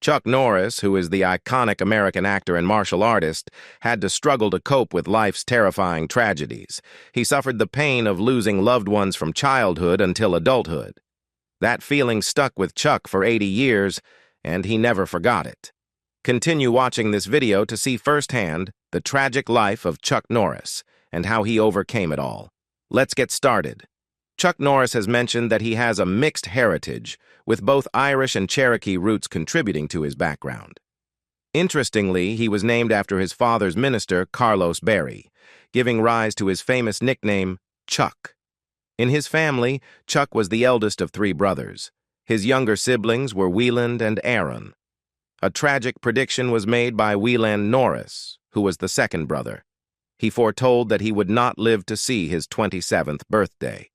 Chuck Norris, who is the iconic American actor and martial artist, had to struggle to cope with life's terrifying tragedies. He suffered the pain of losing loved ones from childhood until adulthood. That feeling stuck with Chuck for 80 years, and he never forgot it. Continue watching this video to see firsthand the tragic life of Chuck Norris and how he overcame it all. Let's get started. Chuck Norris has mentioned that he has a mixed heritage, with both Irish and Cherokee roots contributing to his background. Interestingly, he was named after his father's minister, Carlos Berry, giving rise to his famous nickname, Chuck. In his family, Chuck was the eldest of 3 brothers. His younger siblings were Wieland and Aaron. A tragic prediction was made by Wieland Norriss, who was the second brother. He foretold that he would not live to see his 27th birthday.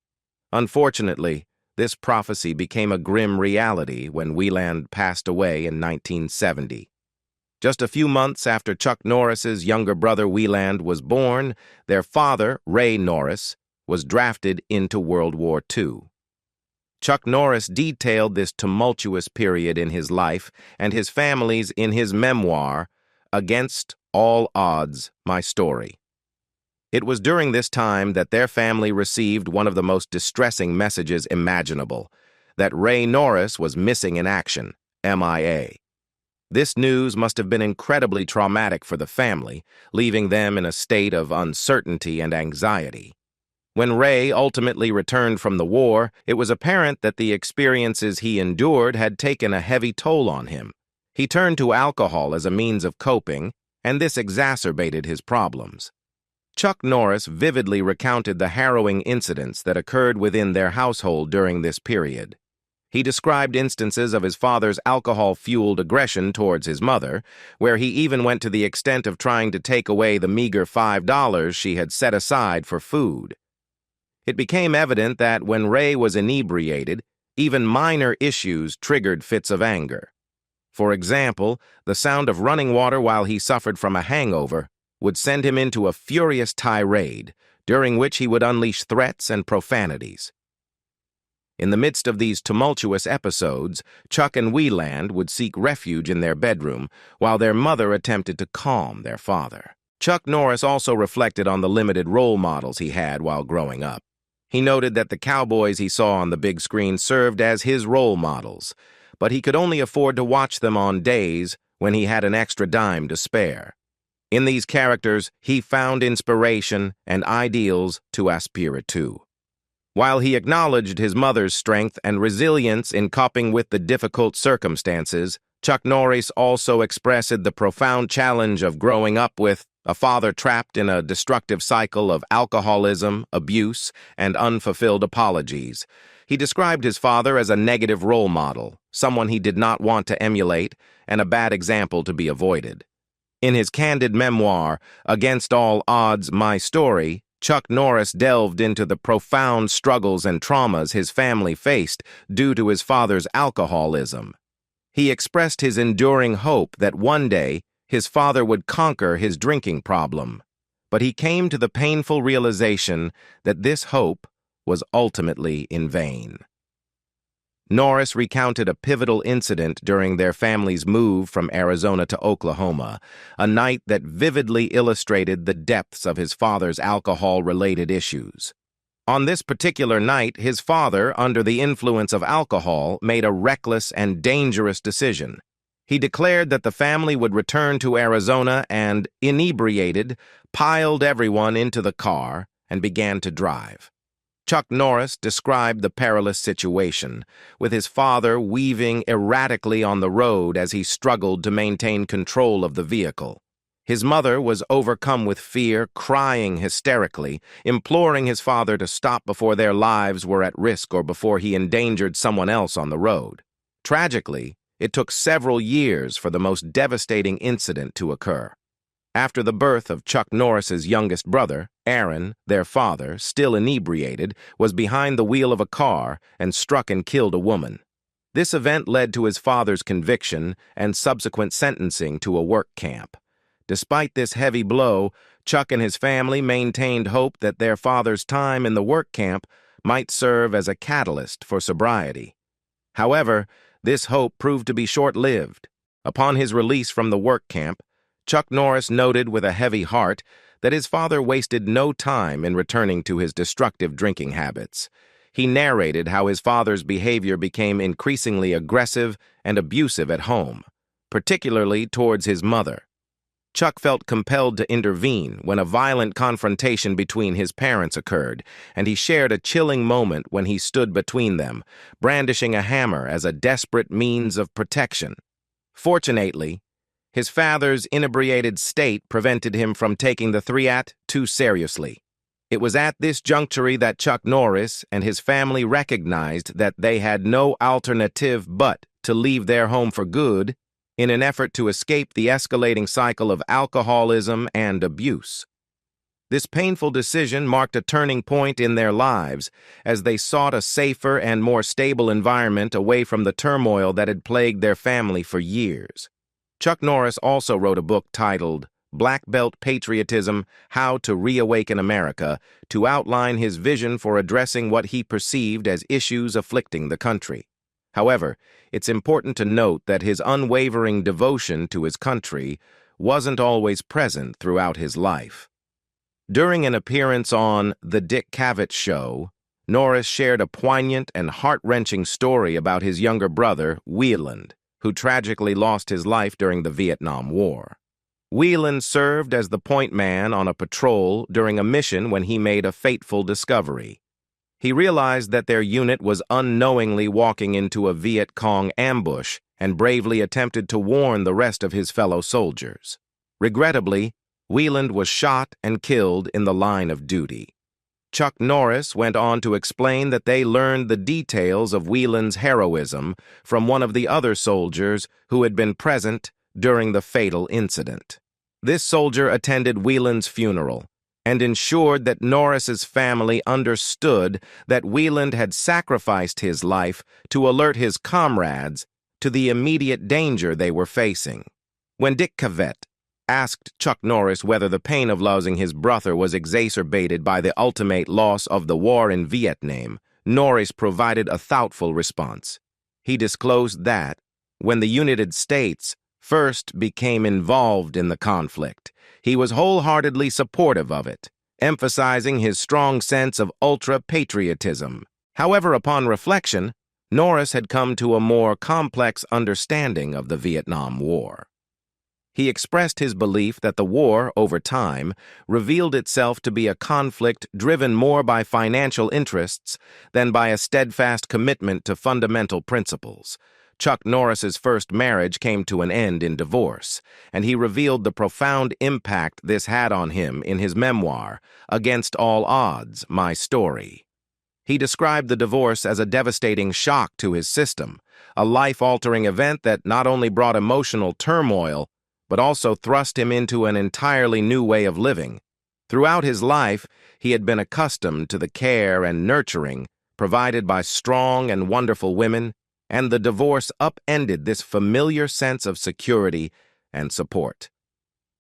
Unfortunately, this prophecy became a grim reality when Wieland passed away in 1970. Just a few months after Chuck Norris's younger brother Wieland was born, their father, Ray Norriss, was drafted into World War II. Chuck Norris detailed this tumultuous period in his life and his family's in his memoir, Against All Odds, My Story. It was during this time that their family received one of the most distressing messages imaginable, that Ray Norriss was missing in action, MIA. This news must have been incredibly traumatic for the family, leaving them in a state of uncertainty and anxiety. When Ray ultimately returned from the war, it was apparent that the experiences he endured had taken a heavy toll on him. He turned to alcohol as a means of coping, and this exacerbated his problems. Chuck Norris vividly recounted the harrowing incidents that occurred within their household during this period. He described instances of his father's alcohol-fueled aggression towards his mother, where he even went to the extent of trying to take away the meager $5 she had set aside for food. It became evident that when Ray was inebriated, even minor issues triggered fits of anger. For example, the sound of running water while he suffered from a hangover would send him into a furious tirade, during which he would unleash threats and profanities. In the midst of these tumultuous episodes, Chuck and Wieland would seek refuge in their bedroom, while their mother attempted to calm their father. Chuck Norris also reflected on the limited role models he had while growing up. He noted that the cowboys he saw on the big screen served as his role models, but he could only afford to watch them on days when he had an extra dime to spare. In these characters, he found inspiration and ideals to aspire to. While he acknowledged his mother's strength and resilience in coping with the difficult circumstances, Chuck Norris also expressed the profound challenge of growing up with a father trapped in a destructive cycle of alcoholism, abuse, and unfulfilled apologies. He described his father as a negative role model, someone he did not want to emulate, and a bad example to be avoided. In his candid memoir, Against All Odds, My Story, Chuck Norris delved into the profound struggles and traumas his family faced due to his father's alcoholism. He expressed his enduring hope that one day his father would conquer his drinking problem, but he came to the painful realization that this hope was ultimately in vain. Norris recounted a pivotal incident during their family's move from Arizona to Oklahoma, a night that vividly illustrated the depths of his father's alcohol-related issues. On this particular night, his father, under the influence of alcohol, made a reckless and dangerous decision. He declared that the family would return to Arizona and, inebriated, piled everyone into the car and began to drive. Chuck Norris described the perilous situation, with his father weaving erratically on the road as he struggled to maintain control of the vehicle. His mother was overcome with fear, crying hysterically, imploring his father to stop before their lives were at risk or before he endangered someone else on the road. Tragically, it took several years for the most devastating incident to occur. After the birth of Chuck Norris's youngest brother, Aaron, their father, still inebriated, was behind the wheel of a car and struck and killed a woman. This event led to his father's conviction and subsequent sentencing to a work camp. Despite this heavy blow, Chuck and his family maintained hope that their father's time in the work camp might serve as a catalyst for sobriety. However, this hope proved to be short-lived. Upon his release from the work camp, Chuck Norris noted with a heavy heart that his father wasted no time in returning to his destructive drinking habits. He narrated how his father's behavior became increasingly aggressive and abusive at home, particularly towards his mother. Chuck felt compelled to intervene when a violent confrontation between his parents occurred, and he shared a chilling moment when he stood between them, brandishing a hammer as a desperate means of protection. Fortunately, his father's inebriated state prevented him from taking the threat too seriously. It was at this juncture that Chuck Norris and his family recognized that they had no alternative but to leave their home for good in an effort to escape the escalating cycle of alcoholism and abuse. This painful decision marked a turning point in their lives as they sought a safer and more stable environment away from the turmoil that had plagued their family for years. Chuck Norris also wrote a book titled Black Belt Patriotism: How to Reawaken America, to outline his vision for addressing what he perceived as issues afflicting the country. However, it's important to note that his unwavering devotion to his country wasn't always present throughout his life. During an appearance on The Dick Cavett Show, Norris shared a poignant and heart-wrenching story about his younger brother, Wieland, who tragically lost his life during the Vietnam War. Wieland served as the point man on a patrol during a mission when he made a fateful discovery. He realized that their unit was unknowingly walking into a Viet Cong ambush and bravely attempted to warn the rest of his fellow soldiers. Regrettably, Wieland was shot and killed in the line of duty. Chuck Norris went on to explain that they learned the details of Wieland's heroism from one of the other soldiers who had been present during the fatal incident. This soldier attended Wieland's funeral and ensured that Norris's family understood that Wieland had sacrificed his life to alert his comrades to the immediate danger they were facing. When Dick Cavett asked Chuck Norris whether the pain of losing his brother was exacerbated by the ultimate loss of the war in Vietnam, Norris provided a thoughtful response. He disclosed that, when the United States first became involved in the conflict, he was wholeheartedly supportive of it, emphasizing his strong sense of ultra-patriotism. However, upon reflection, Norris had come to a more complex understanding of the Vietnam War. He expressed his belief that the war, over time, revealed itself to be a conflict driven more by financial interests than by a steadfast commitment to fundamental principles. Chuck Norris's first marriage came to an end in divorce, and he revealed the profound impact this had on him in his memoir, Against All Odds, My Story. He described the divorce as a devastating shock to his system, a life-altering event that not only brought emotional turmoil, but also thrust him into an entirely new way of living. Throughout his life, he had been accustomed to the care and nurturing provided by strong and wonderful women, and the divorce upended this familiar sense of security and support.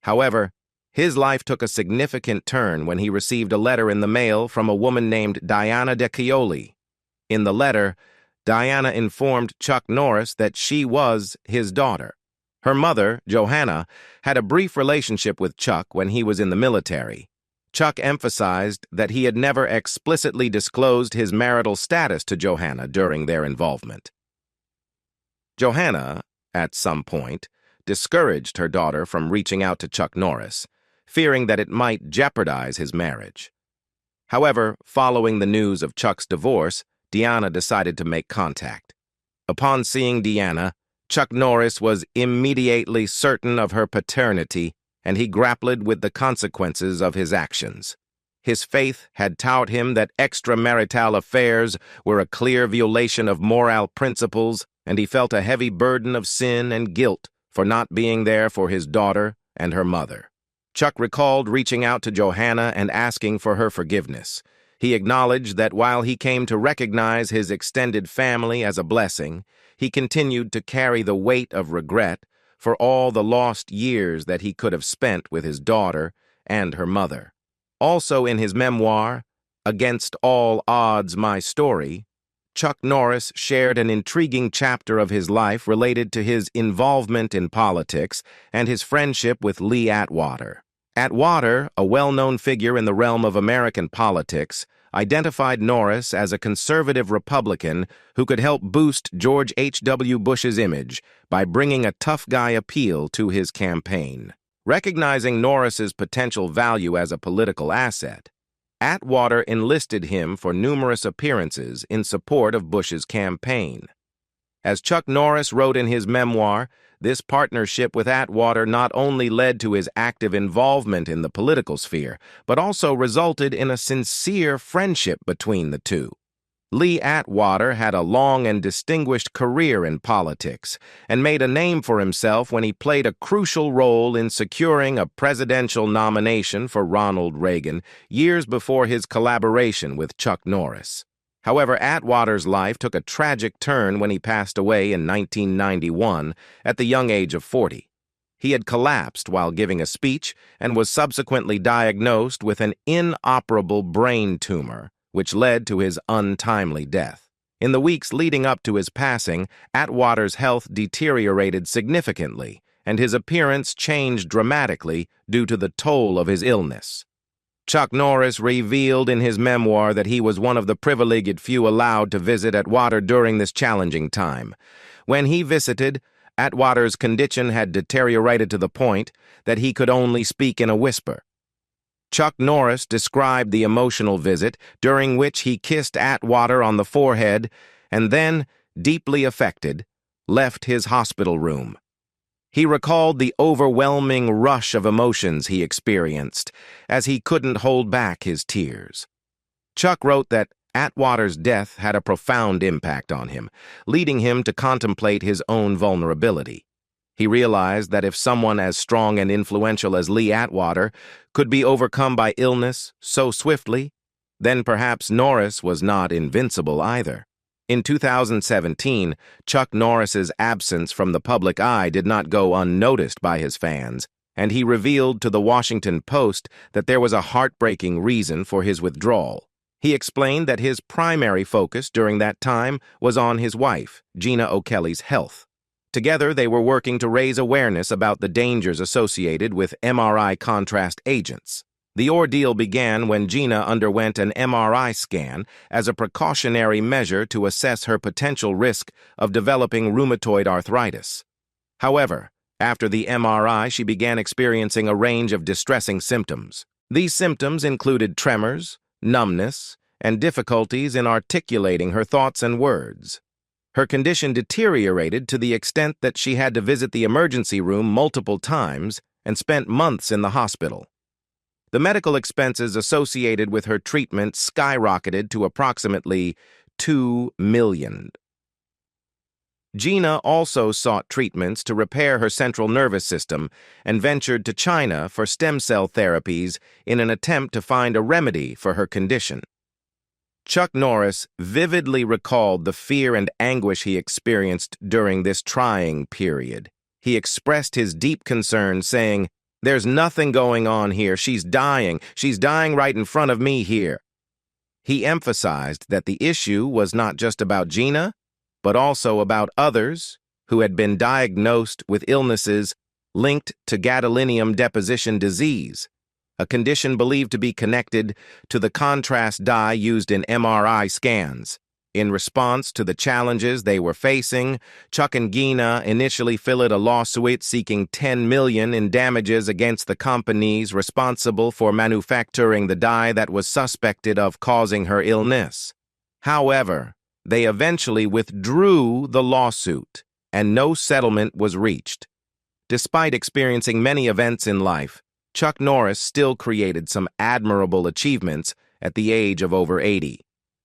However, his life took a significant turn when he received a letter in the mail from a woman named Diana de Chioli. In the letter, Diana informed Chuck Norris that she was his daughter. Her mother, Johanna, had a brief relationship with Chuck when he was in the military. Chuck emphasized that he had never explicitly disclosed his marital status to Johanna during their involvement. Johanna, at some point, discouraged her daughter from reaching out to Chuck Norris, fearing that it might jeopardize his marriage. However, following the news of Chuck's divorce, Deanna decided to make contact. Upon seeing Deanna, Chuck Norris was immediately certain of her paternity, and he grappled with the consequences of his actions. His faith had taught him that extramarital affairs were a clear violation of moral principles, and he felt a heavy burden of sin and guilt for not being there for his daughter and her mother. Chuck recalled reaching out to Johanna and asking for her forgiveness. He acknowledged that while he came to recognize his extended family as a blessing, he continued to carry the weight of regret for all the lost years that he could have spent with his daughter and her mother. Also in his memoir, Against All Odds, My Story, Chuck Norris shared an intriguing chapter of his life related to his involvement in politics and his friendship with Lee Atwater. Atwater, a well-known figure in the realm of American politics, identified Norris as a conservative Republican who could help boost George H.W. Bush's image by bringing a tough guy appeal to his campaign. Recognizing Norris's potential value as a political asset, Atwater enlisted him for numerous appearances in support of Bush's campaign. As Chuck Norris wrote in his memoir, this partnership with Atwater not only led to his active involvement in the political sphere, but also resulted in a sincere friendship between the two. Lee Atwater had a long and distinguished career in politics and made a name for himself when he played a crucial role in securing a presidential nomination for Ronald Reagan years before his collaboration with Chuck Norris. However, Atwater's life took a tragic turn when he passed away in 1991 at the young age of 40. He had collapsed while giving a speech and was subsequently diagnosed with an inoperable brain tumor, which led to his untimely death. In the weeks leading up to his passing, Atwater's health deteriorated significantly, and his appearance changed dramatically due to the toll of his illness. Chuck Norris revealed in his memoir that he was one of the privileged few allowed to visit Atwater during this challenging time. When he visited, Atwater's condition had deteriorated to the point that he could only speak in a whisper. Chuck Norris described the emotional visit, during which he kissed Atwater on the forehead and then, deeply affected, left his hospital room. He recalled the overwhelming rush of emotions he experienced, as he couldn't hold back his tears. Chuck wrote that Atwater's death had a profound impact on him, leading him to contemplate his own vulnerability. He realized that if someone as strong and influential as Lee Atwater could be overcome by illness so swiftly, then perhaps Norris was not invincible either. In 2017, Chuck Norris's absence from the public eye did not go unnoticed by his fans, and he revealed to the Washington Post that there was a heartbreaking reason for his withdrawal. He explained that his primary focus during that time was on his wife, Gina O'Kelly's health. Together, they were working to raise awareness about the dangers associated with MRI contrast agents. The ordeal began when Gina underwent an MRI scan as a precautionary measure to assess her potential risk of developing rheumatoid arthritis. However, after the MRI, she began experiencing a range of distressing symptoms. These symptoms included tremors, numbness, and difficulties in articulating her thoughts and words. Her condition deteriorated to the extent that she had to visit the emergency room multiple times and spent months in the hospital. The medical expenses associated with her treatment skyrocketed to approximately $2 million. Gina also sought treatments to repair her central nervous system and ventured to China for stem cell therapies in an attempt to find a remedy for her condition. Chuck Norris vividly recalled the fear and anguish he experienced during this trying period. He expressed his deep concern, saying, "There's nothing going on here. She's dying. She's dying right in front of me here." He emphasized that the issue was not just about Gina, but also about others who had been diagnosed with illnesses linked to gadolinium deposition disease, a condition believed to be connected to the contrast dye used in MRI scans. In response to the challenges they were facing, Chuck and Gina initially filed a lawsuit seeking $10 million in damages against the companies responsible for manufacturing the dye that was suspected of causing her illness. However, they eventually withdrew the lawsuit, and no settlement was reached. Despite experiencing many events in life, Chuck Norris still created some admirable achievements at the age of over 80.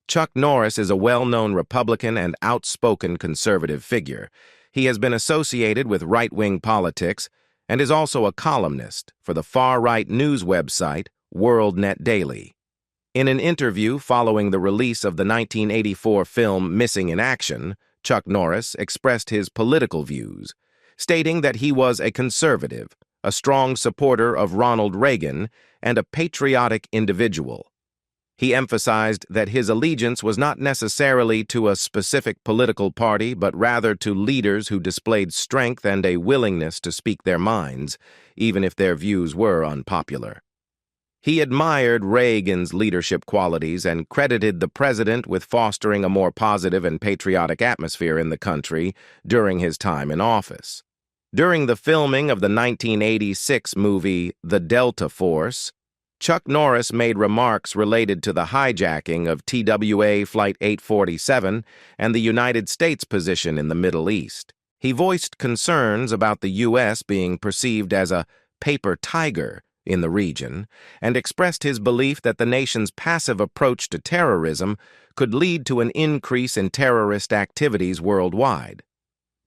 Chuck Norris is a well-known Republican and outspoken conservative figure. He has been associated with right-wing politics and is also a columnist for the far-right news website WorldNet Daily. In an interview following the release of the 1984 film Missing in Action, Chuck Norris expressed his political views, stating that he was a conservative, a strong supporter of Ronald Reagan, and a patriotic individual. He emphasized that his allegiance was not necessarily to a specific political party, but rather to leaders who displayed strength and a willingness to speak their minds, even if their views were unpopular. He admired Reagan's leadership qualities and credited the president with fostering a more positive and patriotic atmosphere in the country during his time in office. During the filming of the 1986 movie The Delta Force, Chuck Norris made remarks related to the hijacking of TWA Flight 847 and the United States' position in the Middle East. He voiced concerns about the U.S. being perceived as a paper tiger in the region and expressed his belief that the nation's passive approach to terrorism could lead to an increase in terrorist activities worldwide.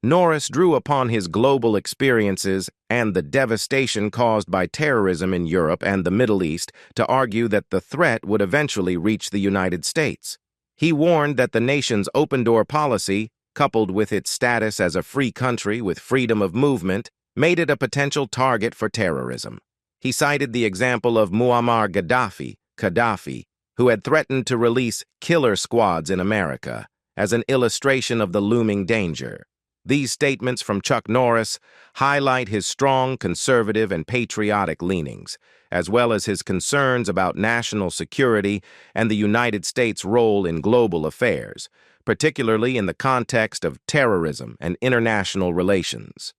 Norris drew upon his global experiences and the devastation caused by terrorism in Europe and the Middle East to argue that the threat would eventually reach the United States. He warned that the nation's open-door policy, coupled with its status as a free country with freedom of movement, made it a potential target for terrorism. He cited the example of Muammar Gaddafi, who had threatened to release killer squads in America, as an illustration of the looming danger. These statements from Chuck Norris highlight his strong conservative and patriotic leanings, as well as his concerns about national security and the United States' role in global affairs, particularly in the context of terrorism and international relations.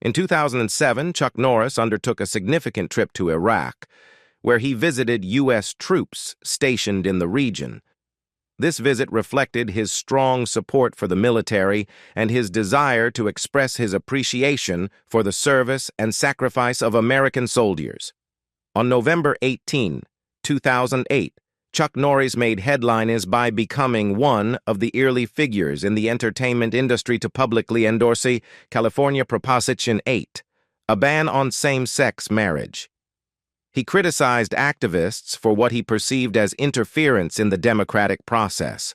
In 2007, Chuck Norris undertook a significant trip to Iraq, where he visited U.S. troops stationed in the region. This visit reflected his strong support for the military and his desire to express his appreciation for the service and sacrifice of American soldiers. On November 18, 2008, Chuck Norris made headlines by becoming one of the early figures in the entertainment industry to publicly endorse California Proposition 8, a ban on same-sex marriage. He criticized activists for what he perceived as interference in the democratic process.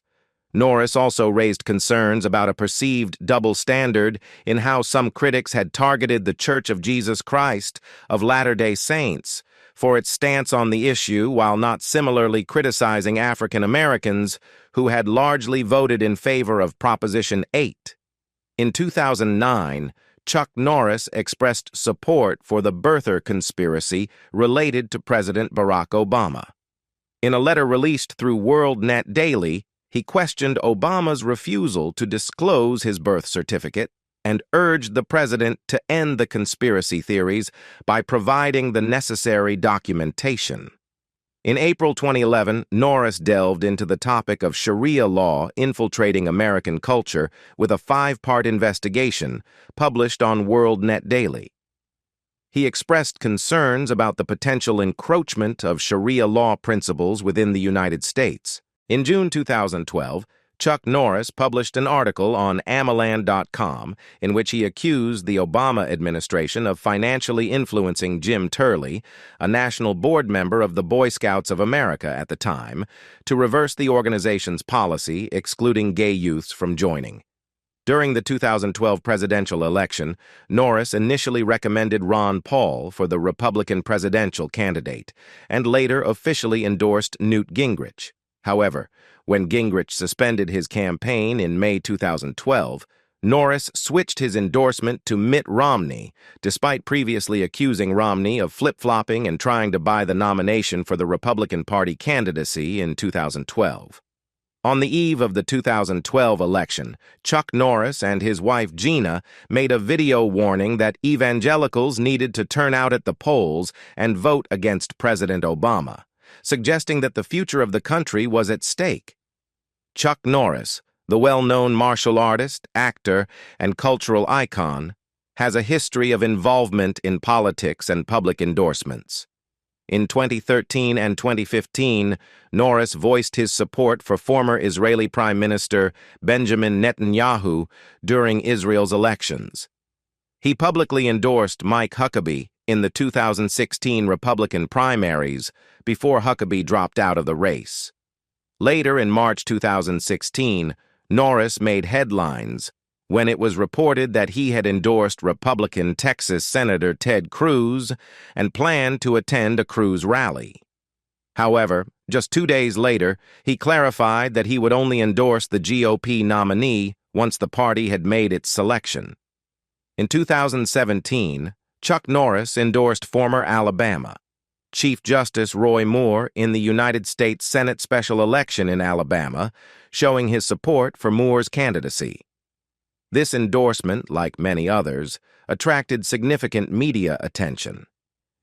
Norris also raised concerns about a perceived double standard in how some critics had targeted the Church of Jesus Christ of Latter-day Saints for its stance on the issue, while not similarly criticizing African Americans who had largely voted in favor of Proposition 8. In 2009, Chuck Norris expressed support for the birther conspiracy related to President Barack Obama. In a letter released through WorldNet Daily, he questioned Obama's refusal to disclose his birth certificate and urged the president to end the conspiracy theories by providing the necessary documentation. In April 2011, Norris delved into the topic of Sharia law infiltrating American culture with a 5-part investigation published on WorldNet Daily. He expressed concerns about the potential encroachment of Sharia law principles within the United States. In June 2012, Chuck Norris published an article on Amaland.com in which he accused the Obama administration of financially influencing Jim Turley, a national board member of the Boy Scouts of America at the time, to reverse the organization's policy excluding gay youths from joining. During the 2012 presidential election, Norris initially recommended Ron Paul for the Republican presidential candidate and later officially endorsed Newt Gingrich. However, when Gingrich suspended his campaign in May 2012, Norris switched his endorsement to Mitt Romney, despite previously accusing Romney of flip-flopping and trying to buy the nomination for the Republican Party candidacy in 2012. On the eve of the 2012 election, Chuck Norris and his wife Gina made a video warning that evangelicals needed to turn out at the polls and vote against President Obama, suggesting that the future of the country was at stake. Chuck Norris, the well-known martial artist, actor, and cultural icon, has a history of involvement in politics and public endorsements. In 2013 and 2015, Norris voiced his support for former Israeli Prime Minister Benjamin Netanyahu during Israel's elections. He publicly endorsed Mike Huckabee in the 2016 Republican primaries before Huckabee dropped out of the race. Later in March 2016, Norris made headlines when it was reported that he had endorsed Republican Texas Senator Ted Cruz and planned to attend a Cruz rally. However, Just 2 days later, he clarified that he would only endorse the GOP nominee once the party had made its selection. In 2017, Chuck Norris endorsed former Alabama Chief Justice Roy Moore in the United States Senate special election in Alabama, showing his support for Moore's candidacy. This endorsement, like many others, attracted significant media attention.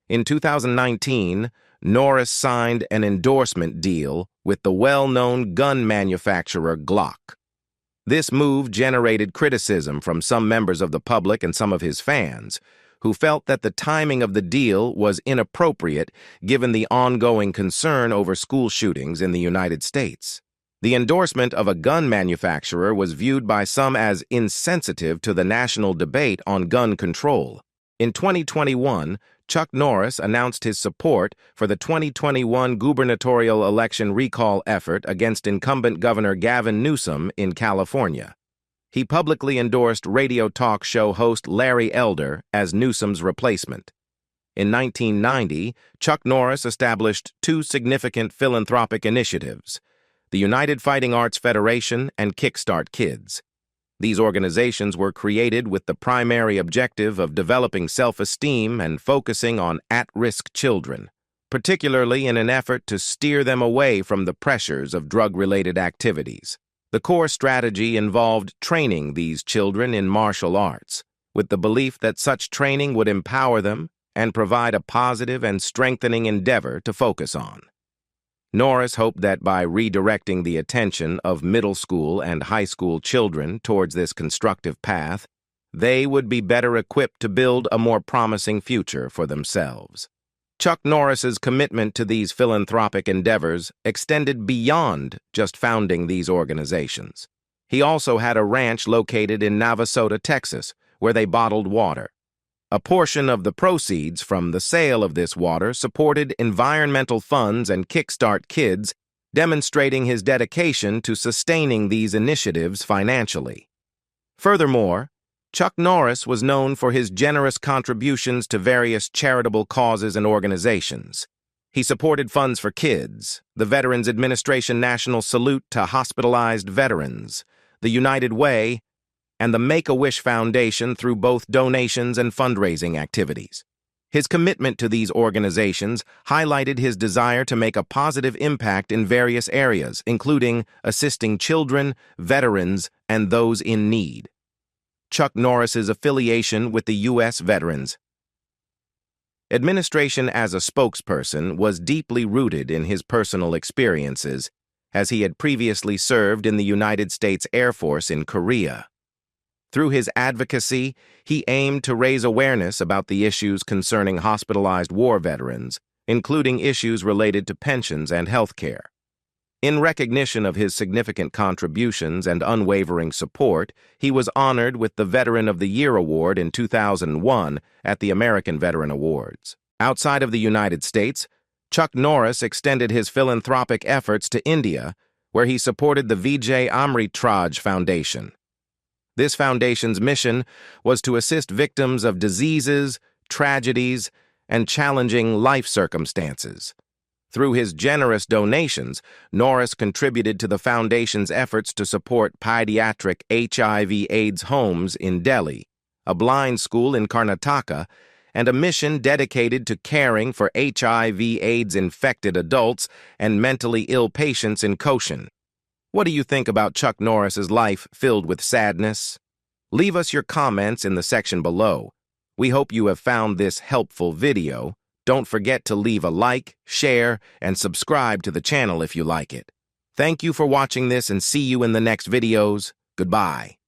In 2019, Norriss signed an endorsement deal with the well-known gun manufacturer Glock. This move generated criticism from some members of the public and some of his fans, who felt that the timing of the deal was inappropriate given the ongoing concern over school shootings in the United States. The endorsement of a gun manufacturer was viewed by some as insensitive to the national debate on gun control. In 2021, Chuck Norris announced his support for the 2021 gubernatorial election recall effort against incumbent Governor Gavin Newsom in California. He publicly endorsed radio talk show host Larry Elder as Newsom's replacement. In 1990, Chuck Norris established two significant philanthropic initiatives: the United Fighting Arts Federation and Kickstart Kids. These organizations were created with the primary objective of developing self-esteem and focusing on at-risk children, particularly in an effort to steer them away from the pressures of drug-related activities. The core strategy involved training these children in martial arts, with the belief that such training would empower them and provide a positive and strengthening endeavor to focus on. Norris hoped that by redirecting the attention of middle school and high school children towards this constructive path, they would be better equipped to build a more promising future for themselves. Chuck Norris's commitment to these philanthropic endeavors extended beyond just founding these organizations. He also had a ranch located in Navasota, Texas, where they bottled water. A portion of the proceeds from the sale of this water supported environmental funds and Kickstart Kids, demonstrating his dedication to sustaining these initiatives financially. Furthermore, Chuck Norris was known for his generous contributions to various charitable causes and organizations. He supported funds for kids, the Veterans Administration National Salute to Hospitalized Veterans, the United Way, and the Make-A-Wish Foundation through both donations and fundraising activities. His commitment to these organizations highlighted his desire to make a positive impact in various areas, including assisting children, veterans, and those in need. Chuck Norris's affiliation with the U.S. Veterans Administration as a spokesperson was deeply rooted in his personal experiences, as he had previously served in the United States Air Force in Korea. Through his advocacy, he aimed to raise awareness about the issues concerning hospitalized war veterans, including issues related to pensions and health care. In recognition of his significant contributions and unwavering support, he was honored with the Veteran of the Year Award in 2001 at the American Veteran Awards. Outside of the United States, Chuck Norris extended his philanthropic efforts to India, where he supported the Vijay Amritraj Foundation. This foundation's mission was to assist victims of diseases, tragedies, and challenging life circumstances. Through his generous donations, Norris contributed to the foundation's efforts to support pediatric HIV/AIDS homes in Delhi, a blind school in Karnataka, and a mission dedicated to caring for HIV/AIDS infected adults and mentally ill patients in Cochin. What do you think about Chuck Norris's life filled with sadness? Leave us your comments in the section below. We hope you have found this helpful video. Don't forget to leave a like, share, and subscribe to the channel if you like it. Thank you for watching this and see you in the next videos. Goodbye.